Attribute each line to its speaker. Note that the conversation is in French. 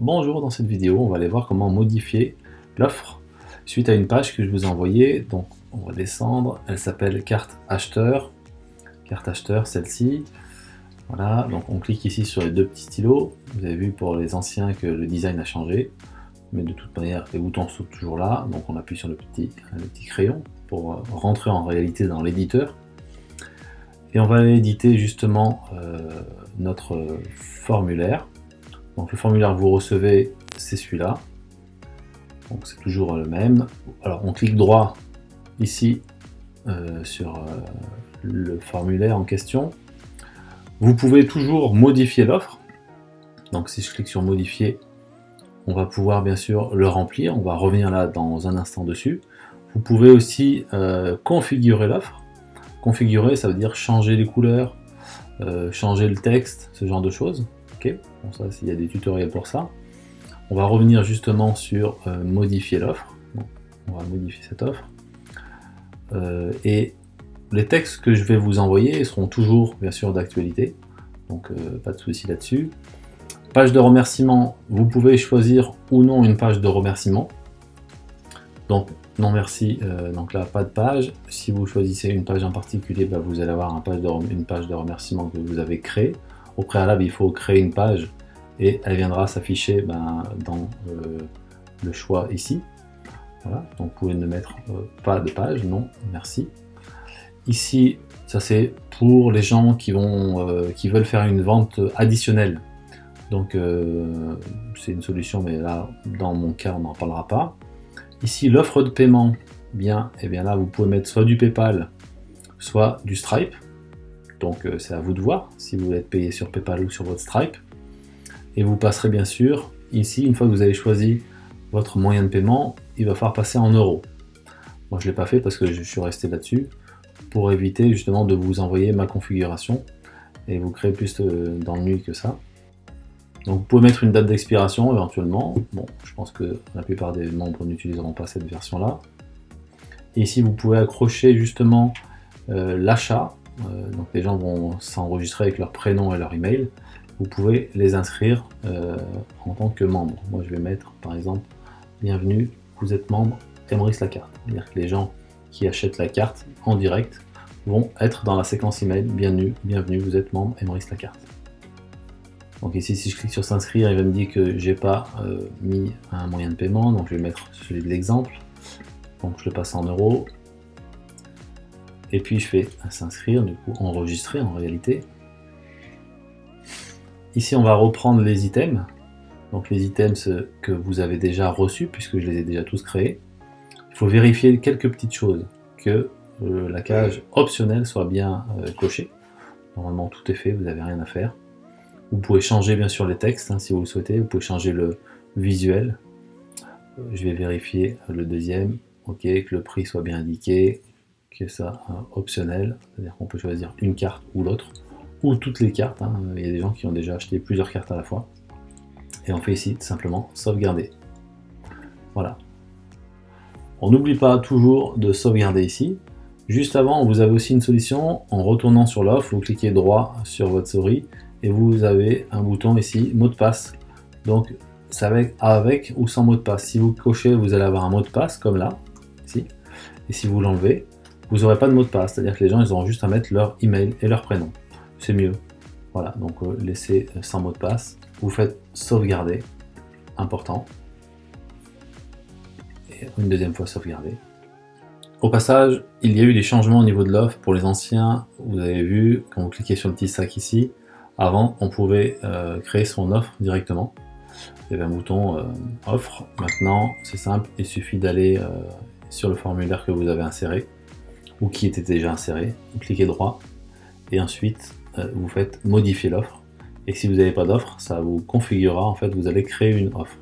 Speaker 1: Bonjour, dans cette vidéo, on va aller voir comment modifier l'offre suite à une page que je vous ai envoyée. Donc, on va descendre. Elle s'appelle carte acheteur. Carte acheteur, celle-ci. Voilà, donc on clique ici sur les deux petits stylos. Vous avez vu pour les anciens que le design a changé. Mais de toute manière, les boutons sont toujours là. Donc, on appuie sur le petit crayon pour rentrer en réalité dans l'éditeur. Et on va éditer justement notre formulaire. Donc le formulaire que vous recevez, c'est celui-là. Donc c'est toujours le même. Alors on clique droit ici sur le formulaire en question. Vous pouvez toujours modifier l'offre. Donc si je clique sur modifier, on va pouvoir bien sûr le remplir. On va revenir là dans un instant dessus. Vous pouvez aussi configurer l'offre. Configurer, ça veut dire changer les couleurs, changer le texte, ce genre de choses. Okay. Bon, ça, il y a des tutoriels pour ça. On va revenir justement sur modifier l'offre. On va modifier cette offre. Et les textes que je vais vous envoyer seront toujours bien sûr d'actualité. Donc pas de souci là-dessus. Page de remerciement, vous pouvez choisir ou non une page de remerciement. Donc non merci, donc là pas de page. Si vous choisissez une page en particulier, bah, vous allez avoir une page de remerciement que vous avez créée. Au préalable, il faut créer une page et elle viendra s'afficher dans le choix ici. Voilà, donc vous pouvez ne mettre pas de page, non, merci. Ici, ça c'est pour les gens qui veulent faire une vente additionnelle. Donc c'est une solution, mais là, dans mon cas, on n'en parlera pas. Ici, l'offre de paiement, et bien là, vous pouvez mettre soit du PayPal, soit du Stripe. Donc c'est à vous de voir si vous voulez être payé sur PayPal ou sur votre Stripe. Et vous passerez bien sûr ici, une fois que vous avez choisi votre moyen de paiement, il va falloir passer en euros. Moi je ne l'ai pas fait parce que je suis resté là-dessus pour éviter justement de vous envoyer ma configuration et vous créer plus d'ennuis que ça. Donc vous pouvez mettre une date d'expiration éventuellement. Bon, je pense que la plupart des membres n'utiliseront pas cette version-là. Et ici vous pouvez accrocher justement l'achat. Donc les gens vont s'enregistrer avec leur prénom et leur email. Vous pouvez les inscrire en tant que membre. Moi je vais mettre par exemple bienvenue, vous êtes membre Emrys la carte. C'est-à-dire que les gens qui achètent la carte en direct vont être dans la séquence email bienvenue, vous êtes membre Emrys la carte. Donc ici si je clique sur s'inscrire, il va me dire que j'ai pas mis un moyen de paiement, donc je vais mettre celui de l'exemple. Donc je le passe en euros. Et puis je fais s'inscrire, du coup enregistrer en réalité. Ici on va reprendre les items. Donc les items que vous avez déjà reçus, puisque je les ai déjà tous créés. Il faut vérifier quelques petites choses, que la case optionnelle soit bien cochée. Normalement tout est fait, vous n'avez rien à faire. Vous pouvez changer bien sûr les textes hein, si vous le souhaitez, vous pouvez changer le visuel. Je vais vérifier le deuxième, ok, que le prix soit bien indiqué. Que ça optionnel, c'est-à-dire qu'on peut choisir une carte ou l'autre, ou toutes les cartes, hein. Il y a des gens qui ont déjà acheté plusieurs cartes à la fois, et on fait ici simplement sauvegarder. Voilà. On n'oublie pas toujours de sauvegarder ici. Juste avant, vous avez aussi une solution, en retournant sur l'offre, vous cliquez droit sur votre souris, et vous avez un bouton ici, mot de passe. Donc, c'est avec ou sans mot de passe. Si vous cochez, vous allez avoir un mot de passe, comme là, ici, et si vous l'enlevez, vous n'aurez pas de mot de passe, c'est-à-dire que les gens ils auront juste à mettre leur email et leur prénom. C'est mieux. Voilà, donc laissez sans mot de passe. Vous faites sauvegarder, important. Et une deuxième fois sauvegarder. Au passage, il y a eu des changements au niveau de l'offre pour les anciens. Vous avez vu, quand vous cliquez sur le petit sac ici, avant on pouvait créer son offre directement. Il y avait un bouton offre. Maintenant, c'est simple, il suffit d'aller sur le formulaire que vous avez inséré ou qui était déjà inséré, vous cliquez droit et ensuite vous faites modifier l'offre et si vous n'avez pas d'offre, ça vous configurera, en fait vous allez créer une offre.